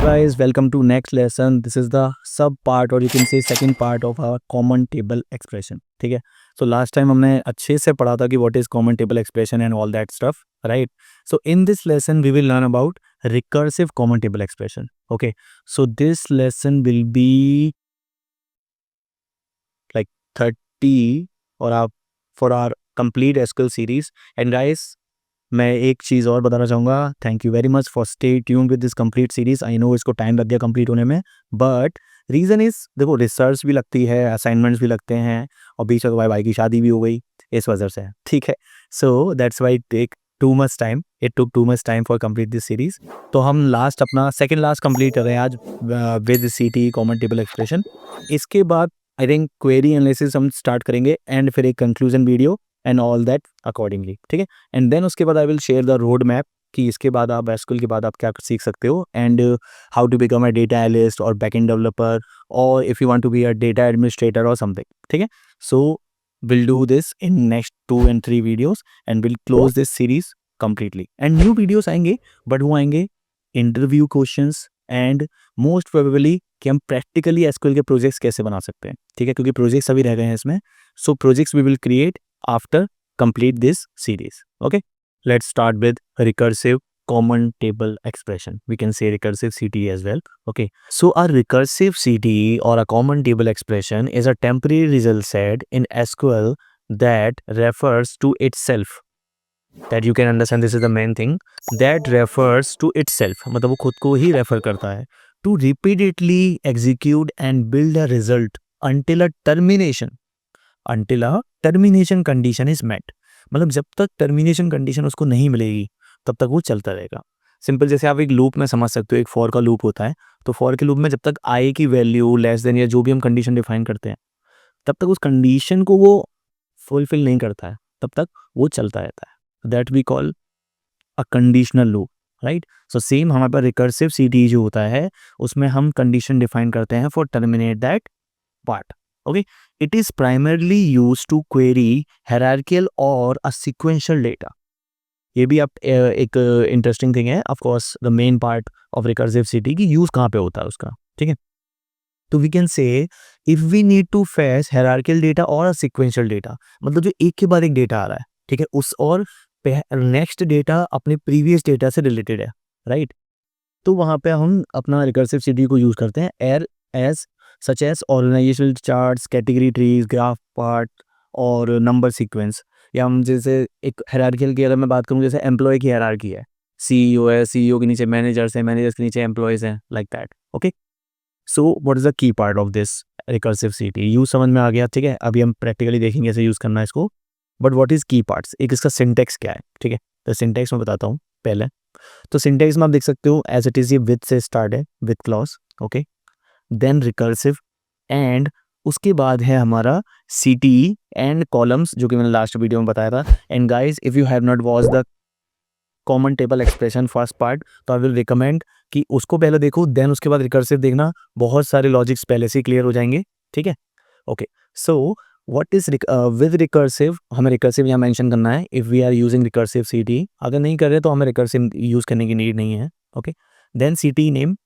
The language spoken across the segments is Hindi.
guys, welcome to next lesson. This is the sub part or you can say second part of our common table expression. ठीक है. So last time हमने अच्छे से पढ़ा था कि what is common table expression and all that stuff, right? So in this lesson we will learn about recursive common table expression. Okay. So this lesson will be like 30 or for our complete SQL series. And guys, मैं एक चीज़ और बताना चाहूँगा. Thank you very much for stay tune with this complete series. I know इसको टाइम लग गया कंप्लीट होने में, बट रीज़न इज़ देखो रिसर्च भी लगती है, असाइनमेंट्स भी लगते हैं और बीच में भाई की शादी भी हो गई, इस वजह से. ठीक है. So that's why take too much time. It took too much time for complete this series. तो हम लास्ट अपना सेकेंड लास्ट कंप्लीट कर रहे हैं आज with CT common table expression. इसके बाद आई थिंक क्वेरी एनालिसिस हम स्टार्ट करेंगे एंड फिर एक conclusion video and all that accordingly. ठीक है. एंड देन उसके बाद I will share the road map कि इसके बाद आप एसक्यूएल के बाद आप क्या सीख सकते हो and how to become a data analyst और बैकएंड डेवलपर और if you want to be a data administrator और समथिंग. ठीक है. So will do this in next 2 and 3 videos and will close this series completely. And new videos आएंगे, बट वो आएंगे interview questions and most probably कि हम प्रैक्टिकली एसक्यूएल के प्रोजेक्ट्स कैसे बना सकते हैं. ठीक है. क्योंकि प्रोजेक्ट्स अभी रह गए हैं इसमें. So projects we will create after complete this series. Okay, let's start with recursive common table expression. We can say recursive CTE as well. Okay, so a recursive CTE or a common table expression is a temporary result set in SQL that refers to itself. That you can understand, this is the main thing, that refers to itself. मतलब वो खुद को ही रेफर करता है. To repeatedly execute and build a result until a termination condition is met. मतलब जब तक टर्मिनेशन कंडीशन उसको नहीं मिलेगी तब तक वो चलता रहेगा. सिंपल जैसे आप एक लूप में समझ सकते हो, एक फॉर का लूप होता है. तो फॉर के लूप में जब तक आई की वैल्यू लेस देन या जो भी हम कंडीशन डिफाइन करते हैं तब तक उस कंडीशन को वो फुलफिल नहीं करता है, तब तक वो चलता रहता है. That we call a conditional loop, right. So same हमारे पास रिकर्सिव सीटी जो होता है उसमें हम कंडीशन डिफाइन करते हैं for terminate that part. Okay, it is primarily used to query hierarchical or a sequential data. ये भी आप एक इंटरेस्टिंग थिंग है. Of course the main part of recursive सीटी की यूज कहाँ पे होता है उसका. ठीक है. तो we can say if we need to fetch hierarchical data और अ सीक्वेंशियल डेटा, मतलब जो एक के बाद एक डेटा आ रहा है. ठीक है. उस और नेक्स्ट डेटा अपने प्रीवियस डेटा से रिलेटेड है, राइट. तो वहाँ पे हम अपना रिकर्सिव सीटी को यूज करते हैं as such as organizational charts, category trees, graph part और नंबर सीक्वेंस. या हम जैसे एक हायरार्किकल की अगर मैं बात करूँ, जैसे एम्प्लॉय की हायरार्की है, CEO है, CEO के नीचे मैनेजर्स हैं, मैनेजर्स के नीचे एम्प्लॉयज़ हैं, like that. Okay. So what is the key part of this recursive सीटी. यूज समझ में आ गया. ठीक है. अभी हम प्रैक्टिकली देखेंगे कैसे यूज़ करना है इसको. बट व्हाट इज़ की पार्ट्स, एक इसका सिंटेक्स क्या है. ठीक है. तो सिंटेक्स मैं बताता हूँ पहले. तो सिंटेक्स में आप देख सकते हो एज इट इज़ ये विद से स्टार्ट है, with clause. Okay. Then recursive and उसके बाद है हमारा CTE एंड कॉलम्स, जो कि मैंने लास्ट वीडियो में बताया था. And guys, if you have not watch the common table expression first part तो आई विल रिकमेंड कि उसको पहले देखो, देन उसके बाद रिकर्सिव देखना. बहुत सारे लॉजिक्स पहले से क्लियर हो जाएंगे. ठीक है. Okay. So what is with recursive, हमें रिकर्सिव यहाँ मेंशन करना है if we are using recursive CTE. अगर नहीं कर रहे तो हमें रिकर्सिव यूज़ करने की नीड नहीं है. ओके. देन CTE नेम,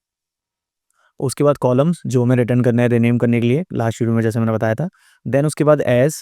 उसके बाद कॉलम्स जो हमें रिटर्न करना है रीनेम करने के लिए, लास्ट वीडियो में जैसे मैंने बताया था. देन उसके बाद एज,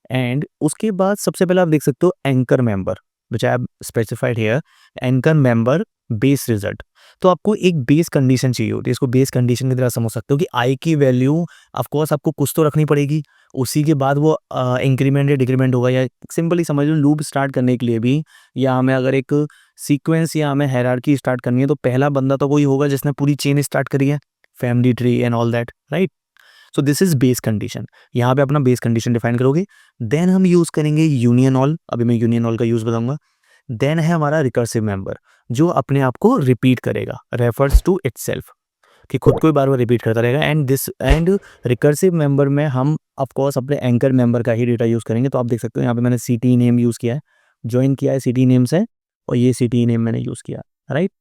एंड उसके बाद सबसे पहले आप देख सकते हो anchor member which I have specified here. Anchor member base result. तो आपको एक बेस कंडीशन चाहिए होती है. इसको बेस कंडीशन की तरह समझ सकते हो कि आई की वैल्यू ऑफ कोर्स आपको कुछ तो रखनी पड़ेगी, उसी के बाद वो इंक्रीमेंट या डिक्रीमेंट होगा. या सिंपली समझ लो लूप स्टार्ट करने के लिए भी, या हमें अगर एक सीक्वेंस या हमें हायरार्की स्टार्ट करनी है तो पहला बंदा तो वही होगा जिसने पूरी चेन स्टार्ट करी है, family tree and all that, right. So this is base condition. यहाँ पे अपना बेस कंडीशन डिफाइन करोगे. देन हम यूज करेंगे यूनियन ऑल. अभी मैं यूनियन ऑल का यूज बताऊंगा. देन है हमारा रिकर्सिव मेंबर जो अपने आप को रिपीट करेगा, रेफर्स टू इटसेल्फ, कि खुद को ही बार बार रिपीट करता रहेगा. एंड रिकर्सिव मेंबर में हम ऑफ कोर्स अपने एंकर मेंबर का ही डेटा यूज करेंगे. तो आप देख सकते हो यहाँ पे मैंने CTE नेम यूज किया है, ज्वाइन किया है CTE नेम से, और ये CTE नेम मैंने यूज किया, राइट.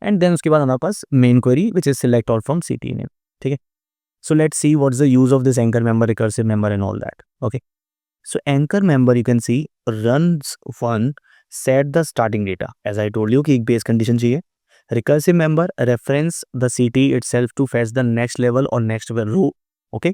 एंड देन उसके बाद हमारे पास main query which is select all from CTE name. ठीक है. So let's see what is the use of this anchor member, recursive member and all that. Okay. So anchor member you can see runs one set the starting data. As I told you कि एक बेस कंडीशन चाहिए. recursive member reference the CT itself to fetch the next level or next row. Okay,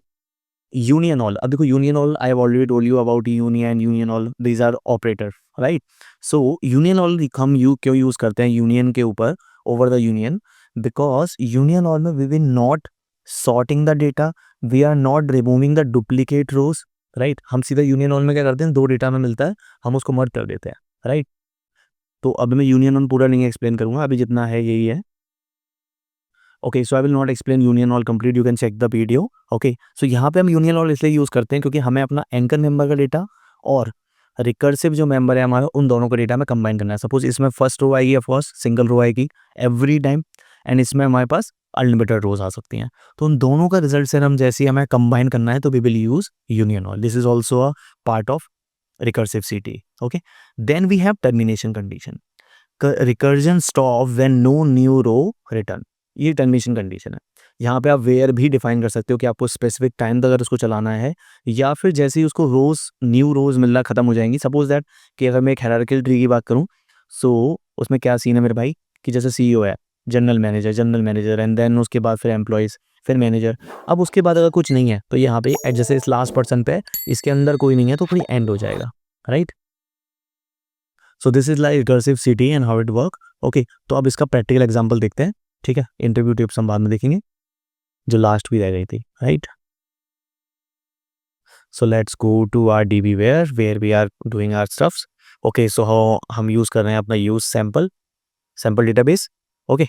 union all, अब देखो union all I have already told you about union all, these are operator, right? So union all हम क्यों यूज करते हैं union के ऊपर over the union, because union all में we will not sorting the data, we are not removing the duplicate rows, right? हम सीधा union all में क्या करते हैं, दो डेटा में मिलता है, हम उसको मर्ज कर देते हैं, right? तो अब मैं union all पूरा नहीं एक्सप्लेन करूंगा, अभी जितना है यही है. Okay, so I will not explain union all complete, you can check the video. Okay, so यहाँ पे हम यूनियन ऑल इसलिए यूज़ करते हैं क्योंकि हमें अपना एंकर मेंबर का डेटा और रिकर्सिव जो मेंबर है हमारा, उन दोनों का डेटा में कंबाइन करना है. सपोज इसमें फर्स्ट रो आएगी, ऑफ कोर्स सिंगल रो आएगी एवरी टाइम, एंड इसमें हमारे पास अनलिमिटेड रोज आ सकती हैं. तो उन दोनों का रिजल्ट से हम जैसे ही हमें कंबाइन करना है तो we will use union all. This is also a part of recursive CT. Okay, then we have termination condition. Recursion stop when no new row return. ये टर्मिनेशन कंडीशन है. यहाँ पे आप वेयर भी डिफाइन कर सकते हो कि आपको स्पेसिफिक टाइम तक अगर उसको चलाना है, या फिर जैसे ही उसको रोज न्यू रोज मिलना खत्म हो जाएंगी. सपोज दैट कि अगर मैं एक हायरार्किकल ट्री की बात करूँ, सो उसमें क्या सीन है मेरे भाई, कि जैसे CEO है, जनरल मैनेजर एंड देन उसके बाद फिर एम्प्लॉयज़, फिर मैनेजर. अब उसके बाद अगर कुछ नहीं है तो यहाँ पे जैसे इस लास्ट पर्सन पे इसके अंदर कोई नहीं है तो पूरी एंड हो जाएगा, right? So this is like recursive CT and how it work. Okay, तो अब इसका प्रैक्टिकल एग्जांपल देखते हैं. ठीक है, इंटरव्यू टिप्स हम बाद में देखेंगे जो लास्ट भी रह गई थी, right? So let's go to our DB where we are doing our stuffs. Okay, so हम यूज कर रहे हैं अपना use sample database. Okay,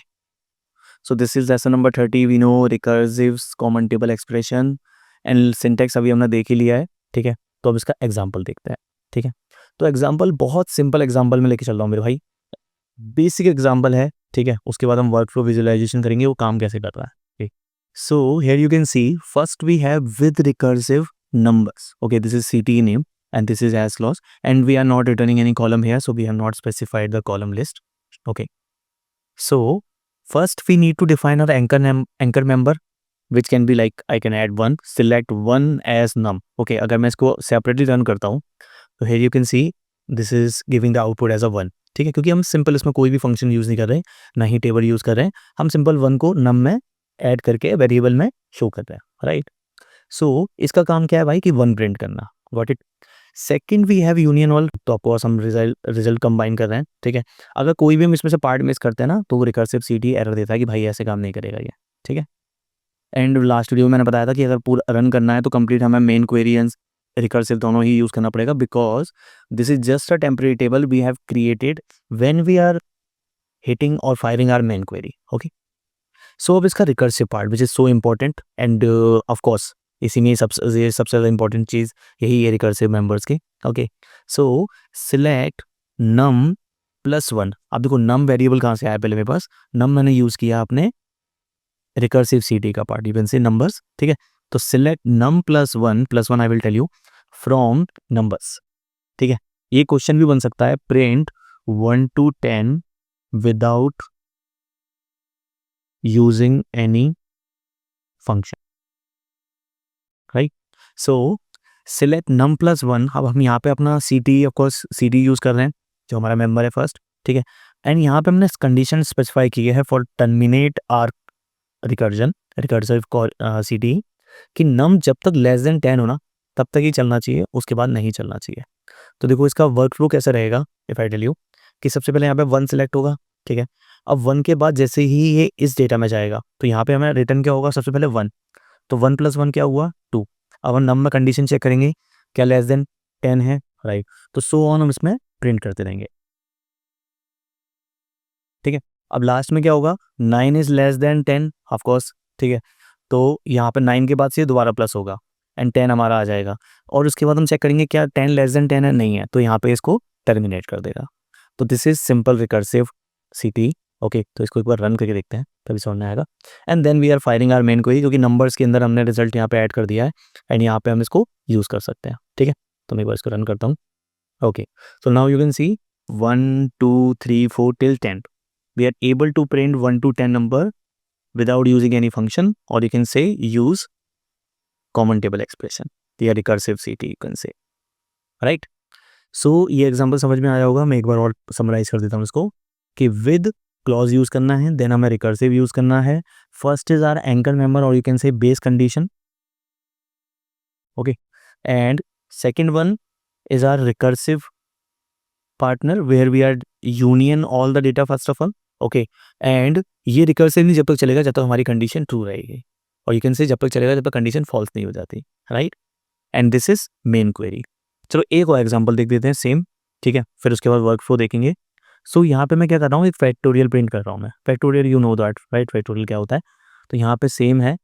so this is lesson number 30. We know recursive common table expression and syntax अभी हमने देख ही लिया है. ठीक है, तो अब इसका एग्जाम्पल देखते हैं. ठीक है, तो एग्जाम्पल बहुत सिंपल एग्जाम्पल में लेके चल रहा हूँ मेरे भाई, बेसिक एग्जाम्पल है. ठीक है, उसके बाद हम वर्क फ्लो विजुअलाइजेशन करेंगे वो काम कैसे कर रहा है. So here you can see first we have with recursive numbers. Okay, this is CT name and this is as clause, and we are not returning any column here, so we have not specified the column list. Okay, so first we need to define our anchor member, which can be like I can add one, select one as num. Okay, अगर मैं इसको separately run करता हूँ तो here you can see this is giving the output as a 1. ठीक है, क्योंकि हम सिंपल इसमें कोई भी फंक्शन यूज़ नहीं कर रहे हैं, ना ही टेबल यूज़ कर रहे हैं, हम सिंपल 1 को नम में ऐड करके वेरिएबल में शो कर रहे हैं, राइट? सो इसका काम क्या है भाई कि 1 प्रिंट करना. Got it? Second we have union all, तो ऑफकोर्स हम रिजल्ट कंबाइन कर रहे हैं. ठीक है, अगर कोई भी हम इसमें से पार्ट मिस करते हैं ना तो वो रिकर्सिव CT एरर देता है कि भाई ऐसे काम नहीं करेगा ये. ठीक है, एंड लास्ट वीडियो में मैंने बताया था कि अगर पूरा रन करना है तो कंप्लीट हमें मेन क्वेरी एंड रिकर्सिव दोनों ही यूज़ करना पड़ेगा, because this is just a temporary table we have created when we are hitting or firing our main query. Okay, so अब इसका recursive part which is so important, and of course इसी में सबसे ज़्यादा इंपॉर्टेंट चीज़ यही है रिकर्सिव मेंबर्स की. Okay, so select num plus 1. अब देखो नम वेरिएबल कहाँ से आया, पहले मेरे पास नम मैंने यूज़ किया अपने रिकर्सिव CT का part, you can say numbers. ठीक है, तो select num plus one I will tell you from numbers. ठीक है, ये क्वेश्चन भी बन सकता है, print 1 to 10 without using any function, right? So select num plus 1. अब हम यहाँ पे अपना CT of course CT use कर रहे हैं जो हमारा मेंबर है फर्स्ट. ठीक है, एंड यहाँ पे हमने कंडीशन स्पेसिफाई की है for terminate our recursive CT कि नम जब तक लेस देन 10 हो ना तब तक ही चलना चाहिए, उसके बाद नहीं चलना चाहिए. तो देखो इसका वर्क फ्लो कैसे रहेगा, इफ आई टेल यू कि सबसे पहले यहाँ पे 1 सिलेक्ट होगा. ठीक है, अब 1 के बाद जैसे ही ये इस डेटा में जाएगा तो यहाँ पे हमें रिटर्न क्या होगा, सबसे पहले 1. तो 1 + 1 क्या हुआ 2. अब हम नम में कंडीशन चेक करेंगे क्या लेस देन 10 है, राइट? तो सो ऑन हम इसमें प्रिंट करते रहेंगे. ठीक है, अब लास्ट में क्या होगा, 9 is less than 10 of course. ठीक है, तो यहाँ पे 9 के बाद से दोबारा प्लस होगा एंड 10 हमारा आ जाएगा, और उसके बाद हम चेक करेंगे क्या 10 लेस देन 10 है, नहीं है, तो यहाँ पे इसको टर्मिनेट कर देगा. तो this is simple recursive CT. Okay, तो इसको एक बार रन करके देखते हैं तभी समझ में आएगा. And then we are firing our main query, क्योंकि नंबर्स के अंदर हमने रिजल्ट यहाँ पे ऐड कर दिया है एंड यहाँ पे हम इसको यूज़ कर सकते हैं. ठीक है, तो मैं एक बार इसको रन करता हूँ. Okay, so now you can C 1 2 3 4 till 10 we are able to print 1 to 10 number without using any function, or you can say use common table expression या recursive CT you can say, right? So ये एग्जांपल समझ में आया होगा. मैं एक बार और समराइज कर देता हूँ इसको कि with क्लॉज यूज़ करना है, देन हमें रिकर्सिव यूज़ करना है. First is our anchor member or you can say base condition. Okay, and second one is our recursive partner where we are union all the data first of all. Okay, and ये रिकर्सिवली जब तक चलेगा जब तक हमारी कंडीशन ट्रू रहेगी, और यू कैन से जब तक चलेगा जब तक कंडीशन फॉल्स नहीं हो जाती, right. And this is main query. चलो एक और एग्जांपल देख देते हैं सेम, ठीक है, फिर उसके बाद वर्क फ्लो देखेंगे. सो यहाँ पे मैं क्या कर रहा हूँ, एक फैक्टोरियल प्रिंट कर रहा हूँ मैं. Factorial you know that right, factorial क्या होता है. तो यहाँ पे सेम है,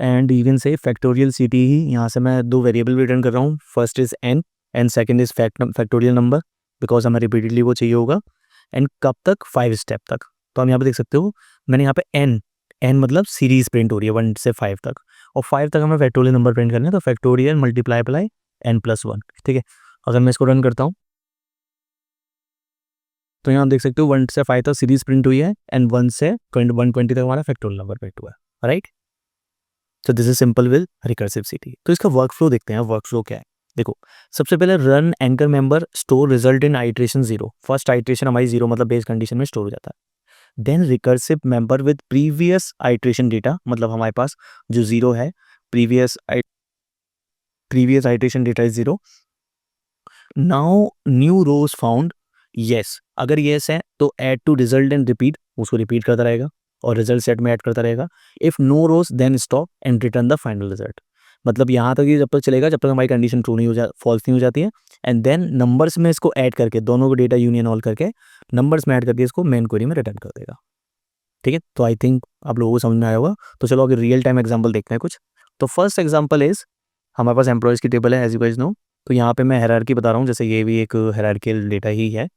एंड इवन से फैक्टोरियल सिटी ही यहाँ से मैं दो वेरिएबल रिटर्न कर रहा हूँ. First is an and second is factorial number, because हमें रिपीटेडली वो चाहिए होगा. एंड कब तक, 5 स्टेप तक. तो हम यहाँ पे देख सकते हो मैंने यहाँ पे एन, एन मतलब सीरीज प्रिंट हो रही है 1 से 5 तक, और 5 तक हमें फैक्टोरियल नंबर प्रिंट करना है. तो फैक्टोरियल मल्टीप्लाई अप्लाई n+1, ठीक है. अगर मैं इसको रन करता हूँ तो यहाँ देख सकते हो 1 से 5 तक सीरीज प्रिंट हुई है, एंड 1 से 120 तक हमारा फैक्टोरियल नंबर प्रिंट हुआ है, राइट. तो this is simple with recursive city. तो इसका वर्क फ्लो देखते हैं. वर्क फ्लो क्या है, देखो. सबसे पहले run anchor member store result in iteration 0. First iteration हमारी 0 मतलब बेस कंडीशन में स्टोर हो जाता है. Then recursive member with previous iteration data, मतलब हमारे पास जो 0 है, previous iteration data is 0. Now new rows found, yes. अगर यस है तो add to result and repeat, उसको रिपीट करता रहेगा और रिजल्ट सेट में ऐड करता रहेगा. If no rows then stop and return the final result. मतलब यहाँ तक ये जब तक चलेगा जब तक हमारी कंडीशन ट्रू नहीं हो जा फॉल्स नहीं हो जाती है. एंड देन नंबर्स में इसको ऐड करके, दोनों को डेटा यूनियन ऑल करके नंबर्स में ऐड करके इसको मेन क्वेरी में रिटर्न कर देगा, ठीक है. तो आई थिंक आप लोगों को समझ में आया होगा. तो चलो अगर रियल टाइम एग्जाम्पल देखते हैं कुछ. तो फर्स्ट एग्जाम्पल इज हमारे पास एम्प्लॉयज़ की टेबल है एज यू गाइस नो. तो यहाँ पे मैं हायरार्की बता रहा हूँ, जैसे ये भी एक हायरार्किकल डेटा ही है,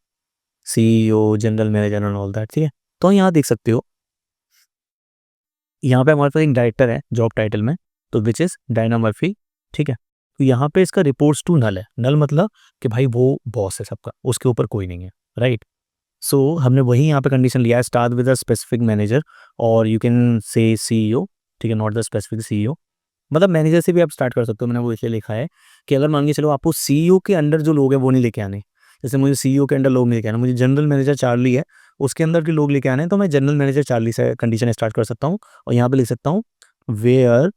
CEO, general manager and all that, ठीक है. तो यहाँ देख सकते हो यहाँ पे हमारे पास एक डायरेक्टर है जॉब टाइटल में, तो विच इज डायना मर्फी, ठीक है. तो यहाँ पे इसका रिपोर्ट्स टू नल है. नल मतलब कि भाई वो बॉस है सबका, उसके ऊपर कोई नहीं है, राइट. सो हमने वही यहाँ पे कंडीशन लिया है, start with a specific manager और यू कैन से CEO, ठीक है, नॉट द स्पेसिफिक CEO. मतलब मैनेजर से भी आप स्टार्ट कर सकते हो. मैंने वो इसलिए लिखा है कि अगर मान के चलो आपको CEO के अंडर जो लोग हैं वो नहीं लेके आने. जैसे मुझे CEO के अंडर लोग नहीं लेके आना, मुझे जनरल मैनेजर चार्ली है उसके अंदर के लोग लेके आने हैं, तो मैं जनरल मैनेजर चार्ली से कंडीशन स्टार्ट कर सकता हूँ. और यहाँ पे लिख सकता हूँ where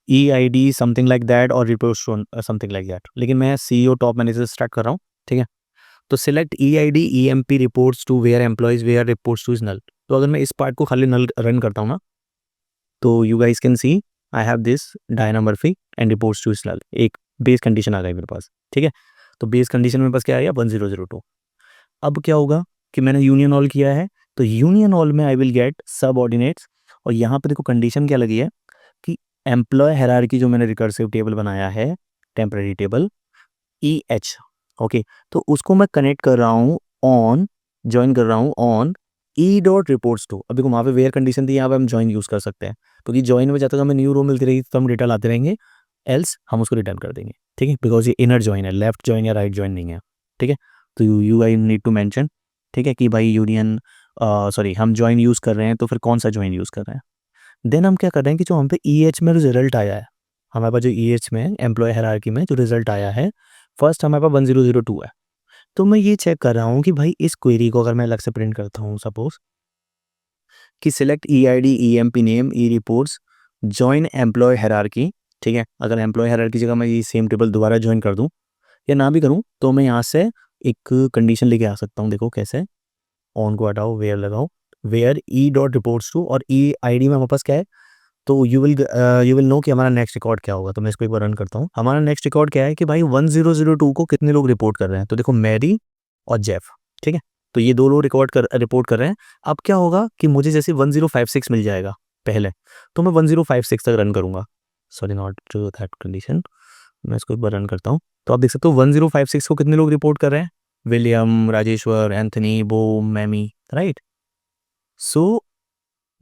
EID something like that और रिपोर्ट समथिंग लाइक दैट. लेकिन मैं CEO टॉप मैनेजर से स्टार्ट कर रहा हूँ, ठीक है. तो select EID EMP reports to where employees where reports to is null. तो अगर मैं इस पार्ट को खाली नल रन करता हूँ ना, तो you guys can see I have this Diana Murphy and reports to is null. एक बेस कंडीशन आ गई मेरे पास, ठीक है. तो बेस कंडीशन में बस क्या आया 1002. अब क्या होगा कि मैंने यूनियन ऑल किया है, तो यूनियन ऑल में आई विल गेट सब ऑर्डिनेट्स. और यहाँ पे देखो कंडीशन क्या लगी है कि एम्प्लॉय हायरार्की जो मैंने रिकर्सिव टेबल बनाया है, टेम्परेरी टेबल EH, ओके. तो उसको मैं कनेक्ट कर रहा हूँ ऑन, ज्वाइन कर रहा हूँ ऑन E.reports2. अभी को वहाँ पे वेयर कंडीशन थी, यहाँ पे हम ज्वाइन यूज़ कर सकते हैं, क्योंकि ज्वाइन में जब तक हमें न्यू रो मिलती रहेगी तो हम डेटा लाते रहेंगे, एल्स हम उसको रिटर्न कर देंगे, ठीक है. बिकॉज ये इनर ज्वाइन है, लेफ्ट ज्वाइन या राइट ज्वाइन नहीं है, ठीक है. तो you I need to mention, ठीक है, कि भाई यूनियन सॉरी हम ज्वाइन यूज़ कर रहे हैं, तो फिर कौन सा ज्वाइन यूज़ कर रहे हैं. देन हम क्या कर रहे हैं कि जो हम पे EH में जो रिजल्ट आया है, हमारे पास जो EH में एम्प्लॉय हायरार्की में जो रिजल्ट आया है, फर्स्ट हमारे पास 1002 है. तो मैं ये चेक कर रहा हूँ कि भाई इस क्वेरी को अगर मैं अलग से प्रिंट करता हूँ, सपोज कि सिलेक्ट EID EMP नेम ई रिपोर्ट्स जॉइन एम्प्लॉय हायरार्की, ठीक है. अगर एम्प्लॉय हायरार्की जगह मैं ये सेम टेबल दोबारा ज्वाइन कर दूँ या ना भी करूँ, तो मैं यहाँ से एक कंडीशन लेके आ सकता हूँ. देखो कैसे, ऑन को हटाओ, वेयर लगाओ, वेयर E.reports2 और EID में हमारे पास क्या है. तो यू विल नो कि हमारा नेक्स्ट रिकॉर्ड क्या होगा. तो मैं इसको एक बार रन करता हूँ. हमारा नेक्स्ट रिकॉर्ड क्या है कि भाई 1002 को कितने लोग रिपोर्ट कर रहे हैं. तो देखो मैरी और जेफ, ठीक है. तो ये दो लोग रिपोर्ट कर रहे हैं. अब क्या होगा कि मुझे जैसे 1056 मिल जाएगा पहले, तो मैं 1056 तक रन करूंगा. Sorry not that condition. मैं इसको एक बार रन करता हूँ. तो आप देख सकते हो 1056 को कितने लोग रिपोर्ट कर रहे हैं, William, Rajeshwar, Anthony, Bo, Mamie, right. So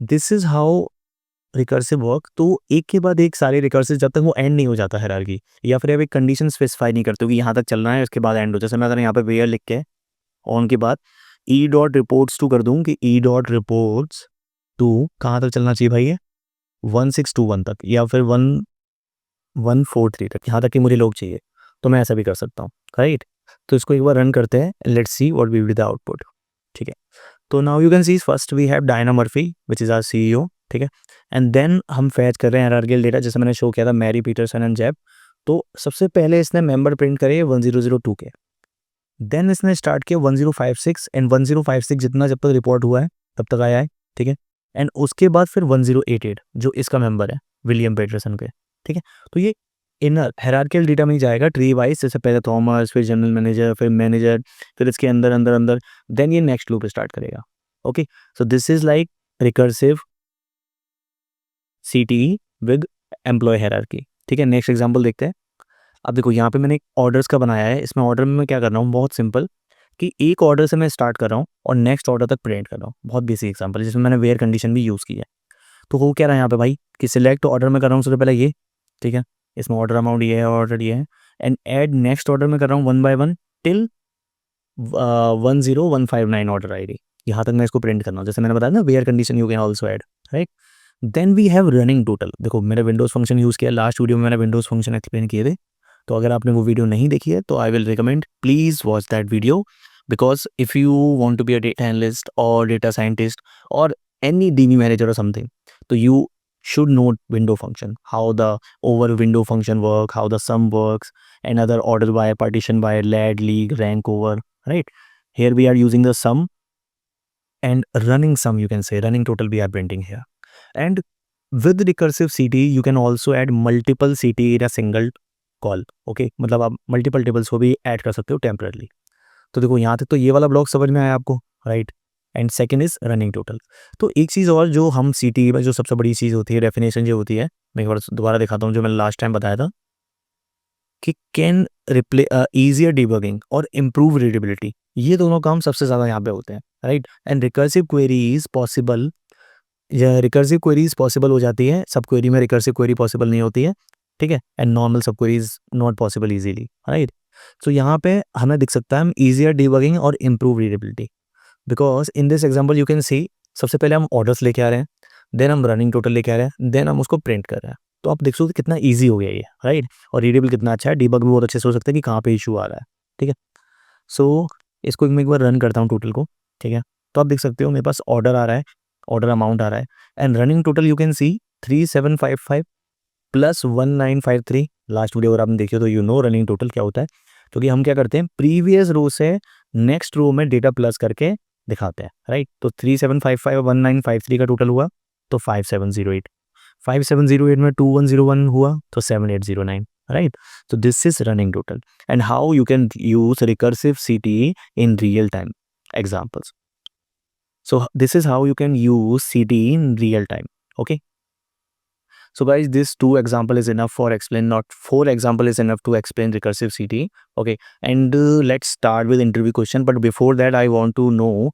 this is how recursive work. तो एक के बाद एक सारे रिकर्सिव जब तक वो एंड नहीं हो जाता हायरार्की, या फिर आप एक कंडीशन स्पेसिफाई नहीं करते हो कि यहाँ तक चलना है उसके बाद एंड हो. जैसे मैं अगर यहाँ पे वेयर लिख के ऑन के बाद E.reports2 कर दूँ कि E.reports2 कहाँ तक चलना चाहिए भाई, ये 1621 तक या फिर 1143 तक, यहाँ तक कि मुझे लोग चाहिए, तो मैं ऐसा भी कर सकता हूँ, राइट. तो इसको एक बार रन करते हैं, let's see what will be the output. ठीक है, तो now you can see first we have Diana Murphy which is our CEO। ठीक है, एंड देन हम फैच कर रहे हैं हायरार्किकल डेटा, जैसे मैंने शो किया था मैरी पीटरसन एंड जैब। तो सबसे पहले इसने मेंबर प्रिंट करे 1002 के, देन इसने स्टार्ट किया 1056 एंड 1056 जितना जब तक रिपोर्ट हुआ है तब तक आया है। ठीक है, एंड उसके बाद फिर 1088 जो इसका मेंबर है विलियम पीटरसन के। ठीक है, तो ये इनर हायरार्किकल डेटा में ही जाएगा ट्री वाइज, जैसे पहले थॉमस, फिर जनरल मैनेजर, फिर मैनेजर, फिर इसके अंदर अंदर अंदर, देन ये नेक्स्ट लूप स्टार्ट करेगा। Okay, so this is like recursive CTE with employee hierarchy. ठीक है, नेक्स्ट एग्जांपल देखते हैं। अब देखो यहाँ पे मैंने एक ऑर्डर्स का बनाया है, इसमें ऑर्डर में मैं क्या कर रहा हूँ, बहुत सिंपल, कि एक ऑर्डर से मैं स्टार्ट कर रहा हूँ और नेक्स्ट ऑर्डर तक प्रिंट कर रहा हूँ। बहुत बेसिक एग्जांपल है जिसमें मैंने वेयर कंडीशन भी यूज़ की है। तो हो क्या रहा है यहाँ पे भाई कि सिलेक्ट ऑर्डर में कर रहा हूँ सबसे पहले ये। ठीक है, इसमें ऑर्डर अमाउंट ये है, ऑर्डर ये है, एंड ऐड नेक्स्ट ऑर्डर में कर रहा हूँ 1 बाय 1 टिल 10159 ऑर्डर ID। यहाँ तक मैं इसको प्रिंट करना हूँ, जैसे मैंने बताया ना where condition you can also add, right. Then we have running total. देखो मैंने विंडोज़ फंक्शन यूज़ किया, लास्ट वीडियो में मैंने विंडोज़ फंक्शन एक्सप्लेन किए थे। तो अगर आपने वो वीडियो नहीं देखी है तो I will recommend please watch that video, because if you want to be a data analyst और डेटा साइंटिस्ट और एनी DB मैनेजर और समथिंग, तो you should know window function, how the over window function work, how the sum works, and other order by, partition by, lad, league, rank over, right? Here we are using the sum and running sum, you can say running total we are printing here. And with recursive CTE you can also add multiple CTE in a single call. Okay, मतलब आप मल्टीपल टेबल्स को भी ऐड कर सकते हो टेम्परली। तो देखो यहाँ तक तो ये वाला ब्लॉक समझ में आया आपको, right. And second is running total. तो एक चीज़ और जो हम CTE में जो सबसे बड़ी चीज़ होती है, डेफिनेशन जो होती है, मैं एक बार दोबारा दिखाता हूँ जो मैंने लास्ट टाइम बताया था कि कैन रिप्ले ईजियर डिबगिंग और इम्प्रूव रीडेबिलिटी। ये दोनों काम सबसे ज़्यादा यहाँ पे होते हैं, right. And recursive queries possible, या रिकर्सिव क्वेरीज पॉसिबल हो जाती है, सब क्वेरी में रिकर्सिव क्वेरी पॉसिबल नहीं होती है। ठीक है, एंड नॉर्मल सब queries not possible easily, right. तो यहाँ पे हमें दिख सकता है ईजियर डिबगिंग और improve readability, because in this example you can सी सबसे पहले हम ऑर्डर्स लेके आ रहे हैं, देन हम रनिंग टोटल लेके आ रहे हैं, देन हम उसको प्रिंट कर रहे हैं। तो आप देख सकते हो कितना ईजी हो गया ये, राइट। और रीडेबल कितना अच्छा है, डिबग भी बहुत अच्छे से हो सकता है कि कहाँ पे इशू आ रहा है। ठीक है, सो इसको मैं एक बार रन करता हूँ टोटल को। ठीक है, तो आप देख सकते हो मेरे पास ऑर्डर आ रहा है, ऑर्डर अमाउंट आ रहा है, and running total you can C 3755 plus 1953। Last video अगर आपने देखी हो तो यू नो रनिंग टोटल क्या होता है, क्योंकि हम क्या करते हैं प्रीवियस रो से नेक्स्ट रो में डेटा प्लस करके दिखाते हैं, राइट। तो 3755 और 1953 का टोटल हुआ तो 5708, 5708 में 2101 हुआ तो 7809, राइट। तो this is running total and how you can use recursive CTE in real time examples. So this is how you can use CTE in real time. Okay, so guys, this 2 example is enough for explain, not 4 example is enough to explain recursive CTE. Okay, and let's start with interview question, but before that I want to know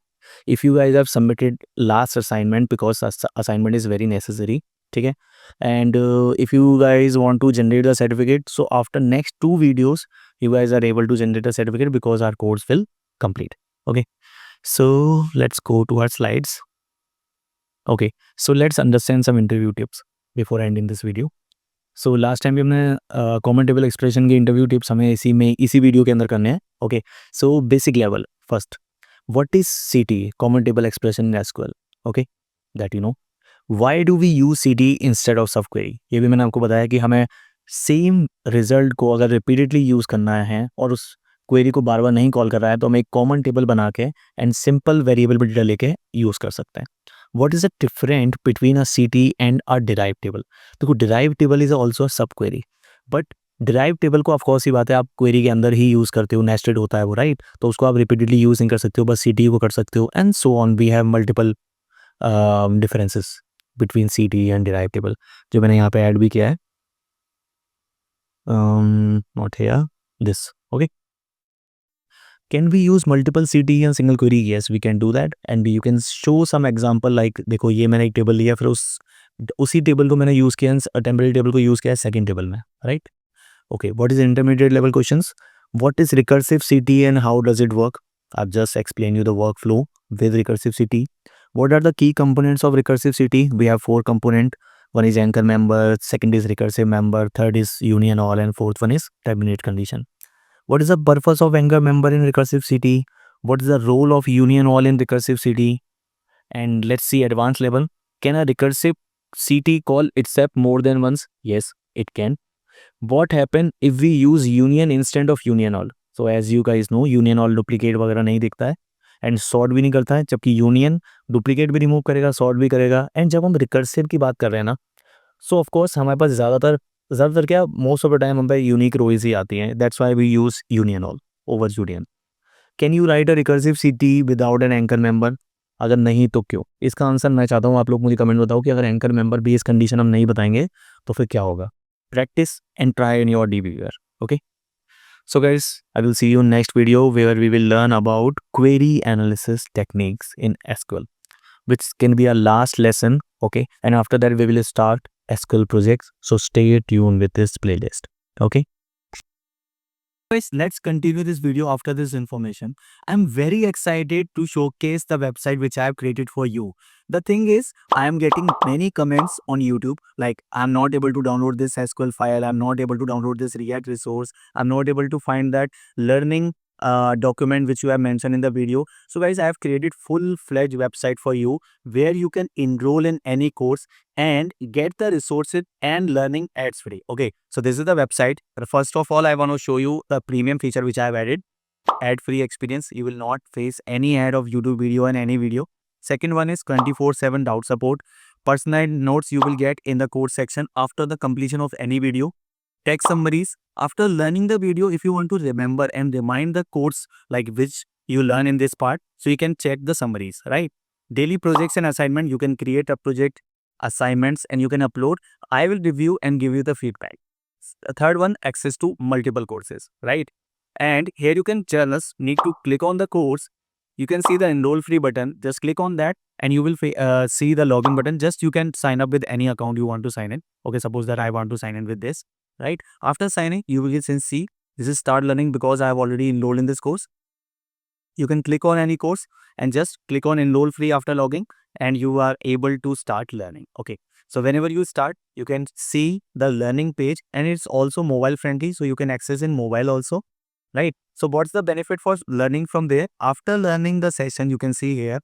if you guys have submitted last assignment, because assignment is very necessary. ठीक है, and if you guys want to generate the certificate, so after next 2 videos you guys are able to generate a certificate because our course will complete. Okay, so let's go to our slides. Okay, so let's understand some interview tips before ending this video. So last time भी हमने कॉमन टेबल एक्सप्रेशन के इंटरव्यू टिप्स हमें इसी वीडियो के अंदर करने हैं। Okay, so basic level first, what is CTE, common table expression in SQL। Okay, that you know. Why do we use CTE instead of subquery, ये भी मैंने आपको बताया कि हमें सेम रिजल्ट को अगर रिपीटेडली यूज़ करना है और उस क्वेरी को बार बार नहीं कॉल कर रहा है तो हम एक कॉमन टेबल बना के एंड सिंपल वेरिएबल डेटा लेके यूज़ कर सकते हैं। What is the difference between a CTE and a derived table? देखो derived table is also a sub query, but derived table को ऑफ कोर्स ही बात है आप क्वेरी के अंदर ही यूज़ करते हो, नेस्टेड होता है वो, राइट। तो उसको आप रिपीटेडली यूज़ नहीं कर सकते हो, बस CTE को कर सकते हो, and so on we have multiple differences between CTE and derived table, जो मैंने यहाँ पे ऐड भी किया है, not here, this. Okay, can we use multiple CTE and single query? Yes, we can do that, and you can show some example like देखो ये मैंने एक टेबल लिया, फिर उसी टेबल को मैंने यूज़ किया, टेम्पररी टेबल को यूज़ किया सेकंड टेबल में, right. Okay, what is intermediate level questions, what is recursive CTE and how does it work. I've just explained you the workflow with recursive CTE. What are the key components of recursive CTE? We have 4 component. One is anchor member, second is recursive member, third is union all, and fourth one is terminate condition. What is the purpose of anchor member in recursive CT? What is the role of union all in recursive CT? And let's see advanced level. Can a recursive CT call itself more than once? Yes, it can. What happen if we use union instead of union all? So as you guys know, union all duplicate वगैरह नहीं दिखता है एंड सॉर्ट भी नहीं करता है, जबकि यूनियन डुप्लीकेट भी रिमूव करेगा, सॉर्ट भी करेगा. एंड जब हम रिकर्सिव की बात कर रहे हैं ना, सो ऑफ कोर्स हमारे पास ज़्यादातर क्या, मोस्ट ऑफ द टाइम हम पे यूनिक रोज ही आती हैं. That's why we use union all over union. Can you write a recursive CTE without an anchor member? अगर नहीं तो क्यों? इसका आंसर मैं चाहता हूँ आप लोग मुझे कमेंट बताओ कि अगर एंकर मेंबर भी इस कंडीशन हम नहीं बताएंगे तो फिर क्या होगा. Practice and try in your DBWare. Okay. So guys, I will see you in next video where we will learn about query analysis techniques in SQL, which can be our last lesson. Okay. And after that we will start SQL projects. So stay tuned with this playlist. Okay. Guys, let's continue this video after this information. I'm very excited to showcase the website which I have created for you. The thing is, I am getting many comments on YouTube like I'm not able to download this SQL file, I'm not able to download this React resource, I'm not able to find that learning document which you have mentioned in the video. So guys, I have created full-fledged website for you where you can enroll in any course and get the resources and learning ads free. Okay, so this is the website. First of all, I want to show you the premium feature which I have added. Ad free experience. You will not face any ad of YouTube video in any video. Second one is 24/7 doubt support. Personalized notes you will get in the course section after the completion of any video. Text summaries. After learning the video, if you want to remember and remind the course like which you learn in this part, so you can check the summaries, right? Daily projects and assignment. You can create a project, assignments, and you can upload. I will review and give you the feedback. The third one, access to multiple courses, right? And here you can just need to click on the course. You can see the enroll free button. Just click on that and you will see the login button. Just you can sign up with any account you want to sign in. Okay, suppose that I want to sign in with this, right? After signing, you will see this is start learning because I have already enrolled in this course. You can click on any course and just click on enroll free after logging and you are able to start learning. Okay. So whenever you start, you can see the learning page and it's also mobile friendly. So you can access in mobile also, right? So what's the benefit for learning from there? After learning the session, you can see here,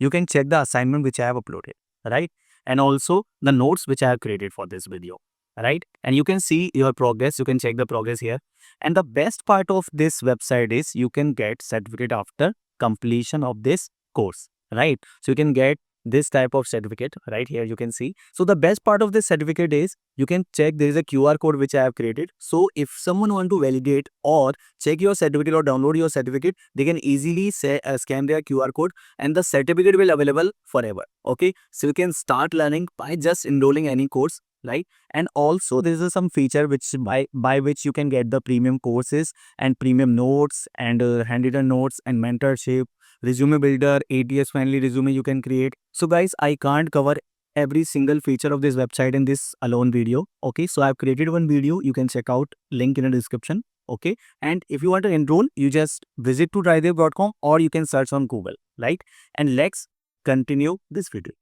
you can check the assignment which I have uploaded, right? And also the notes which I have created for this video, right? And you can see your progress. You can check the progress here. And the best part of this website is you can get certificate after completion of this course, right? So you can get this type of certificate right here, you can see. So the best part of this certificate is you can check there is a QR code which I have created. So if someone want to validate or check your certificate or download your certificate, they can easily scan their QR code and the certificate will available forever. Okay, so you can start learning by just enrolling any course, right? And also there is some feature which by which you can get the premium courses and premium notes and handwritten notes and mentorship, resume builder, ATS friendly resume you can create. So guys, I can't cover every single feature of this website in this alone video. Okay, so I've created one video, you can check out, link in the description. Okay, and if you want to enroll, you just visit to tridev.com or you can search on Google, right? And let's continue this video.